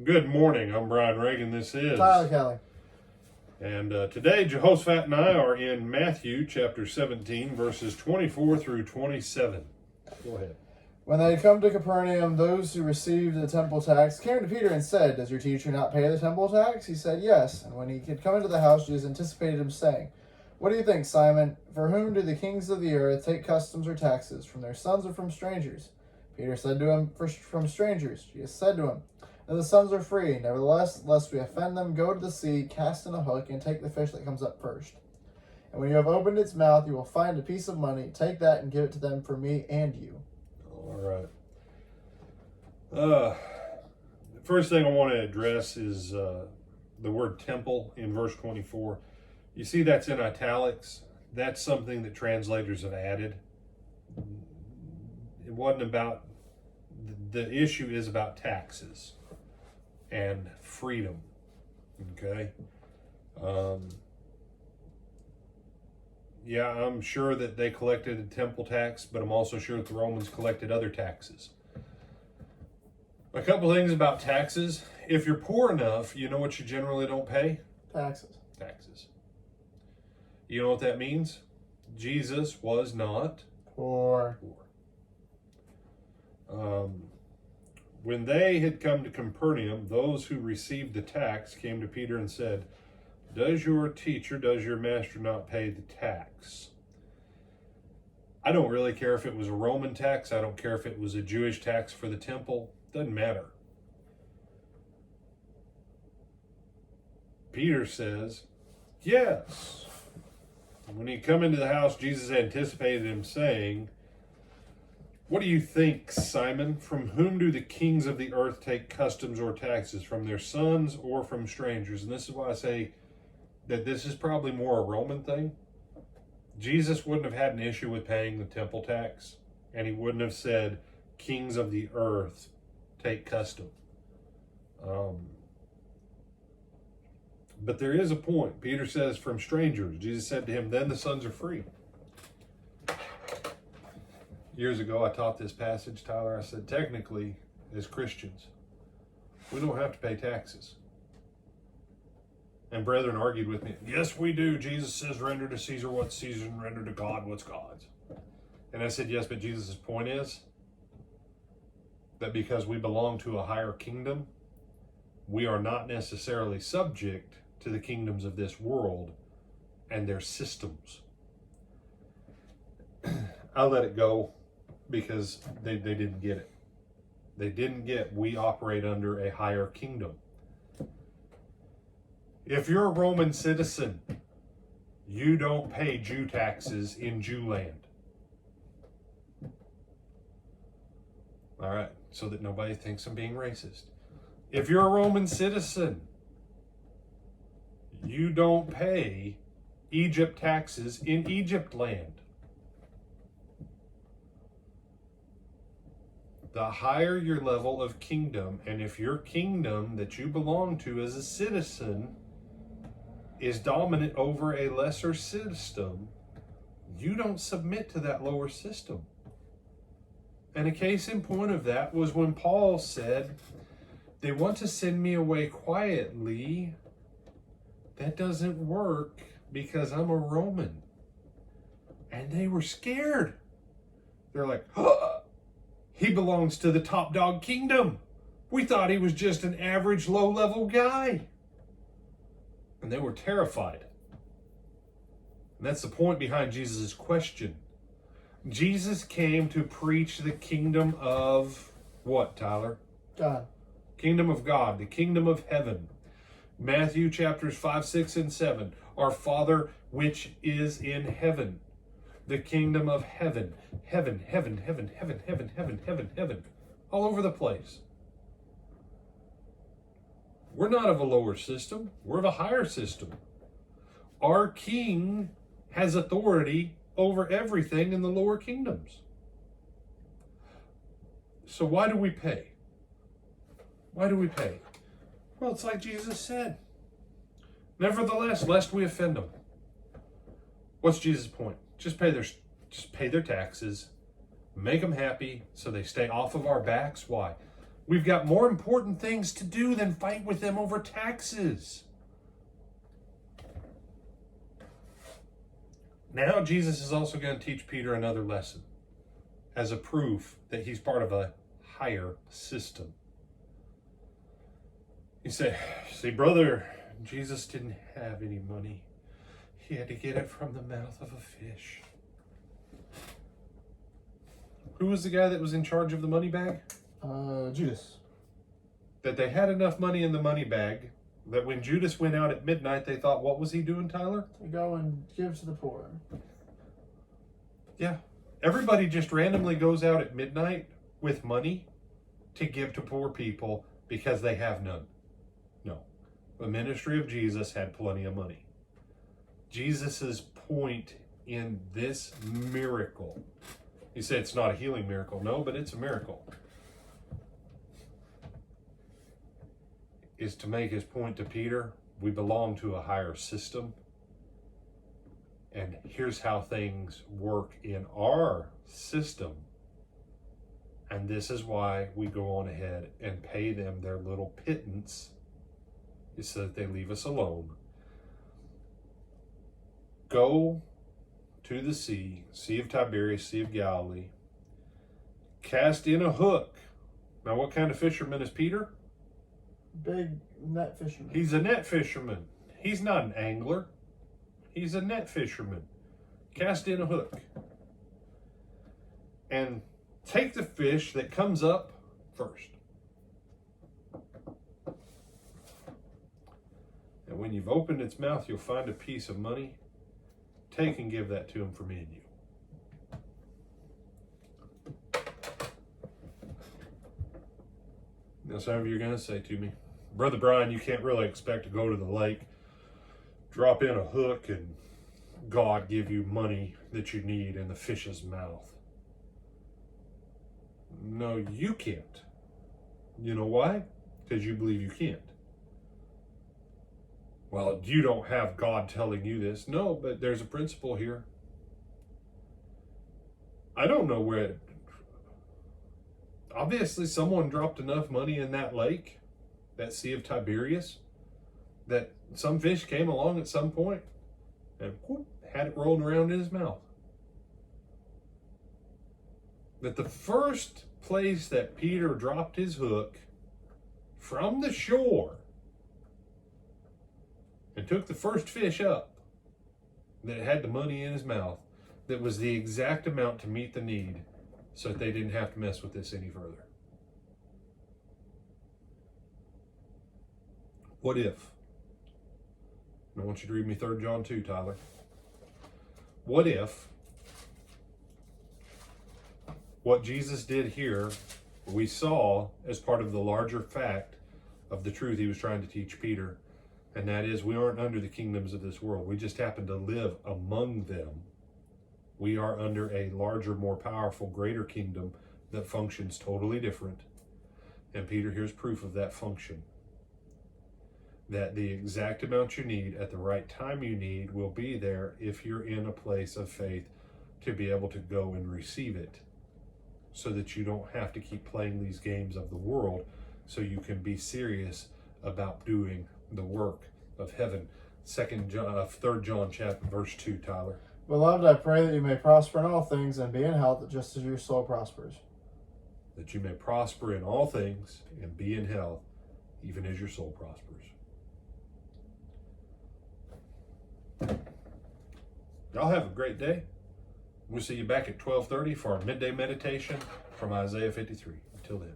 Good morning. I'm Brian Reagan. This is Tyler Kelly. And today, Jehoshaphat and I are in Matthew chapter 17, verses 24 through 27. Go ahead. When they had come to Capernaum, those who received the temple tax came to Peter and said, "Does your teacher not pay the temple tax?" He said, "Yes." And when he had come into the house, Jesus anticipated him, saying, "What do you think, Simon? For whom do the kings of the earth take customs or taxes? From their sons or from strangers?" Peter said to him, "From strangers." Jesus said to him, "And the sons are free. Nevertheless, lest we offend them, go to the sea, cast in a hook, and take the fish that comes up first. And when you have opened its mouth, you will find a piece of money. Take that and give it to them for me and you." All right. The first thing I want to address is the word temple in verse 24. You see that's in italics. That's something that translators have added. It wasn't about, the issue is about taxes and freedom. Okay. Yeah, I'm sure that they collected a temple tax, but I'm also sure that the Romans collected other taxes. A couple things about taxes. If you're poor enough, you know what you generally don't pay? Taxes. Taxes. You know what that means? Jesus was not Poor. When they had come to Capernaum, those who received the tax came to Peter and said, does your master not pay the tax? I don't really care if it was a Roman tax. I don't care if it was a Jewish tax for the temple. Doesn't matter. Peter says, yes. When he come into the house, Jesus anticipated him saying, what do you think, Simon? From whom do the kings of the earth take customs or taxes? From their sons or from strangers? And this is why I say that this is probably more a Roman thing. Jesus wouldn't have had an issue with paying the temple tax, and he wouldn't have said, kings of the earth take custom. But there is a point. Peter says, from strangers. Jesus said to him, then the sons are free. Years ago, I taught this passage, Tyler. I said, technically, as Christians, we don't have to pay taxes. And brethren argued with me. Yes, we do. Jesus says, render to Caesar what's Caesar and render to God what's God's. And I said, yes, but Jesus' point is that because we belong to a higher kingdom, we are not necessarily subject to the kingdoms of this world and their systems. I let it go because they didn't get it. They didn't get we operate under a higher kingdom. If you're a Roman citizen, you don't pay Jew taxes in Jew land. All right, so that nobody thinks I'm being racist. If you're a Roman citizen, you don't pay Egypt taxes in Egypt land. The higher your level of kingdom, and if your kingdom that you belong to as a citizen is dominant over a lesser system, you don't submit to that lower system. And a case in point of that was when Paul said, they want to send me away quietly. That doesn't work because I'm a Roman. And they were scared. They're like, he belongs to the top dog kingdom. We thought he was just an average low-level guy. And they were terrified. And that's the point behind Jesus' question. Jesus came to preach the kingdom of what, Tyler? God. Kingdom of God, the kingdom of heaven. Matthew chapters 5, 6, and 7. Our Father which is in heaven. The kingdom of heaven. Heaven, heaven, heaven, heaven, heaven, heaven, heaven, heaven. All over the place. We're not of a lower system. We're of a higher system. Our king has authority over everything in the lower kingdoms. So why do we pay? Why do we pay? Well, it's like Jesus said. Nevertheless, lest we offend them. What's Jesus' point? Just pay their taxes, make them happy so they stay off of our backs. Why? We've got more important things to do than fight with them over taxes. Now Jesus is also going to teach Peter another lesson as a proof that he's part of a higher system. He said, see, brother, Jesus didn't have any money. He had to get it from the mouth of a fish. Who was the guy that was in charge of the money bag? Judas. That they had enough money in the money bag that when Judas went out at midnight, they thought, what was he doing, Tyler? To go and give to the poor. Yeah. Everybody just randomly goes out at midnight with money to give to poor people because they have none. No. The ministry of Jesus had plenty of money. Jesus's point in this miracle, you say it's not a healing miracle. No, but it's a miracle. Is to make his point to Peter, we belong to a higher system. And here's how things work in our system. And this is why we go on ahead and pay them their little pittance, is so that they leave us alone. Go to the Sea of Tiberias, Sea of Galilee, cast in a hook. Now, what kind of fisherman is Peter? Big net fisherman. He's a net fisherman. He's not an angler. He's a net fisherman. Cast in a hook. And take the fish that comes up first. And when you've opened its mouth, you'll find a piece of money. Take and give that to him for me and you. Now, some of you are going to say to me, Brother Brian, you can't really expect to go to the lake, drop in a hook, and God give you money that you need in the fish's mouth. No, you can't. You know why? Because you believe you can't. Well, you don't have God telling you this. No, but there's a principle here. I don't know where. Obviously, someone dropped enough money in that lake, that Sea of Tiberias, that some fish came along at some point and whoop, had it rolling around in his mouth. That the first place that Peter dropped his hook from the shore and took the first fish up, that it had the money in his mouth, that was the exact amount to meet the need, so that they didn't have to mess with this any further. What if? I want you to read me 3 John 2, Tyler. What if what Jesus did here, we saw as part of the larger fact of the truth he was trying to teach Peter, and that is we aren't under the kingdoms of this world. We just happen to live among them. We are under a larger, more powerful, greater kingdom that functions totally different. And Peter, here's proof of that function. That the exact amount you need at the right time you need will be there if you're in a place of faith to be able to go and receive it, so that you don't have to keep playing these games of the world, so you can be serious about doing the work of heaven. 3 John chapter verse 2, Tyler. Beloved, I pray that you may prosper in all things and be in health, just as your soul prospers. That you may prosper in all things and be in health, even as your soul prospers. Y'all have a great day. We'll see you back at 12:30 for our midday meditation from Isaiah 53. Until then.